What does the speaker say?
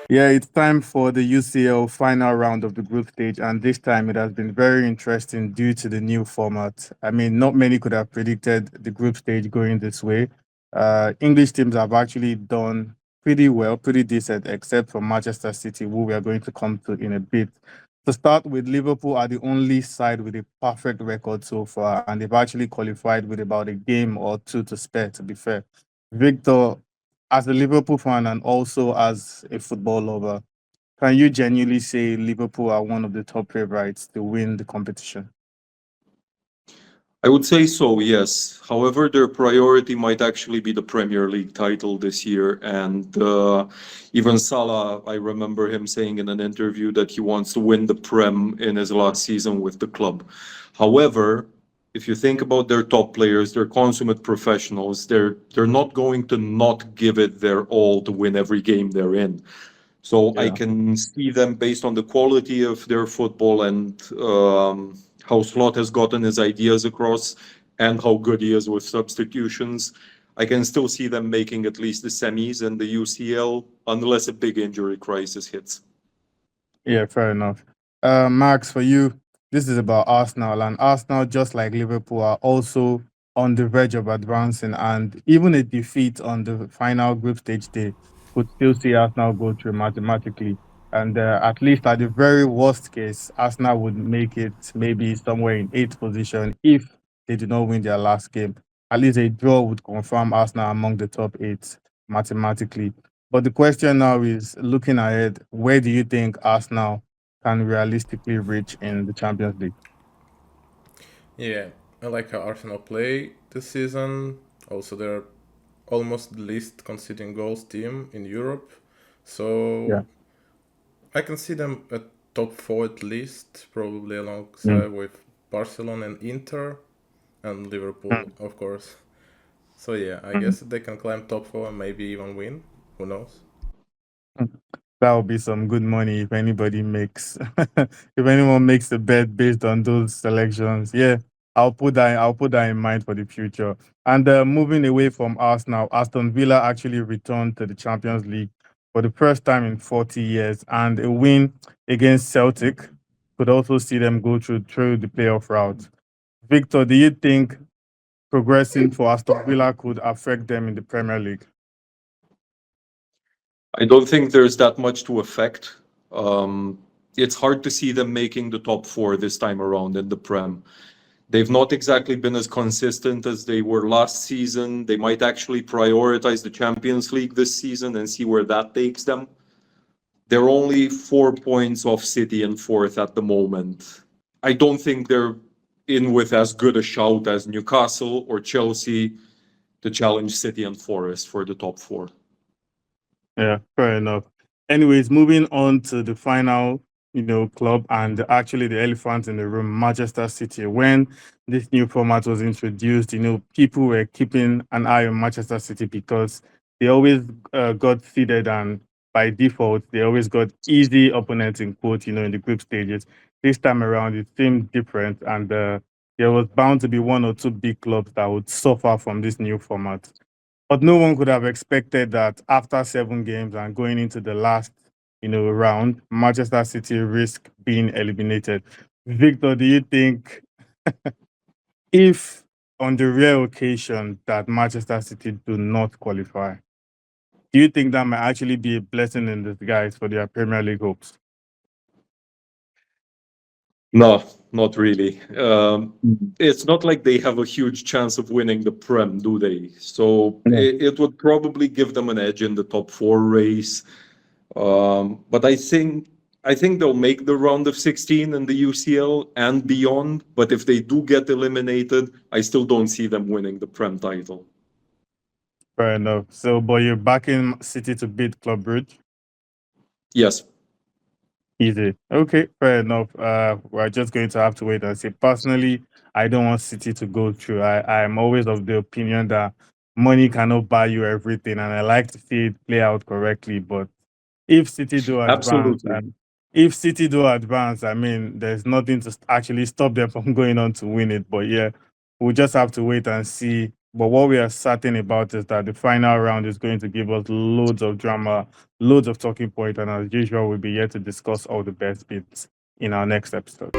Yeah, it's time for the UCL final round of the group stage, and this time it has been very interesting due to the new format. I mean, not many could have predicted the group stage going this way. English teams have actually done pretty well, pretty decent, except for Manchester City, who we are going to come to in a bit. To start with, Liverpool are the only side with a perfect record so far, and they've actually qualified with about a game or two to spare, to be fair. Victor, as a Liverpool fan and also as a football lover, can you genuinely say Liverpool are one of the top favorites to win the competition? I would say so, yes. However, their priority might actually be the Premier League title this year. And even Salah, I remember him saying in an interview that he wants to win the Prem in his last season with the club. However, if you think about their top players, they're consummate professionals. They're not going to not give it their all to win every game they're in. So I Yeah. can see them based on the quality of their football and how Slot has gotten his ideas across and how good he is with substitutions. I can still see them making at least the semis and the UCL unless a big injury crisis hits. Yeah, fair enough. Max, for you, this is about Arsenal, and Arsenal, just like Liverpool, are also on the verge of advancing, and even a defeat on the final group stage day could still see Arsenal go through mathematically. And at least at the very worst case, Arsenal would make it maybe somewhere in eighth position if they do not win their last game. At least a draw would confirm Arsenal among the top eight mathematically. But the question now is looking ahead, where do you think Arsenal can realistically reach in the Champions League? Yeah, I like how Arsenal play this season. Also, they're almost the least conceding goals team in Europe. So Yeah. I can see them at top four at least, probably Mm. alongside with Barcelona and Inter and Liverpool, Mm. of course. So yeah, I Mm. guess they can climb top four and maybe even win. Who knows? Mm. That would be some good money if anybody makes if anyone makes a bet based on those selections. Yeah, I'll put that in mind for the future. And moving away from Arsenal, Aston Villa actually returned to the Champions League for the first time in 40 years, and a win against Celtic could also see them go through the playoff route. Victor, do you think progressing for Aston Villa could affect them in the Premier League? I don't think there's that much to affect. Um, it's hard to see them making the top four this time around in the Prem. They've not exactly been as consistent as they were last season. They might actually prioritize the Champions League this season and see where that takes them. They're only 4 points off City and fourth at the moment. I don't think they're in with as good a shout as Newcastle or Chelsea to challenge City and Forest for the top four. Yeah, fair enough. Anyways, moving on to the final, club and actually the elephant in the room, Manchester City. When this new format was introduced, people were keeping an eye on Manchester City because they always got seeded, and by default, they always got easy opponents in quotes, in the group stages. This time around, it seemed different, and there was bound to be one or two big clubs that would suffer from this new format. But no one could have expected that after 7 games and going into the last, round, Manchester City risk being eliminated. Victor, do you think if on the rare occasion that Manchester City do not qualify, do you think that might actually be a blessing in disguise for their Premier League hopes? No, not really. Mhm. It's not like they have a huge chance of winning the Prem, do they? So Yeah. it would probably give them an edge in the top four race. But I think they'll make the round of 16 in the UCL and beyond. But if they do get eliminated, I still don't see them winning the Prem title. Fair enough. So, but you're backing City to beat Club Brugge? Yes, Easy. Okay, fair enough. We're just going to have to wait and see. Personally, I don't want City to go through. I'm always of the opinion that money cannot buy you everything, and I like to see it play out correctly. But if City do advance, absolutely. I mean, there's nothing to actually stop them from going on to win it. But yeah, we'll just have to wait and see But what we are certain about is that the final round is going to give us loads of drama, loads of talking points, and as usual, we'll be here to discuss all the best bits in our next episode.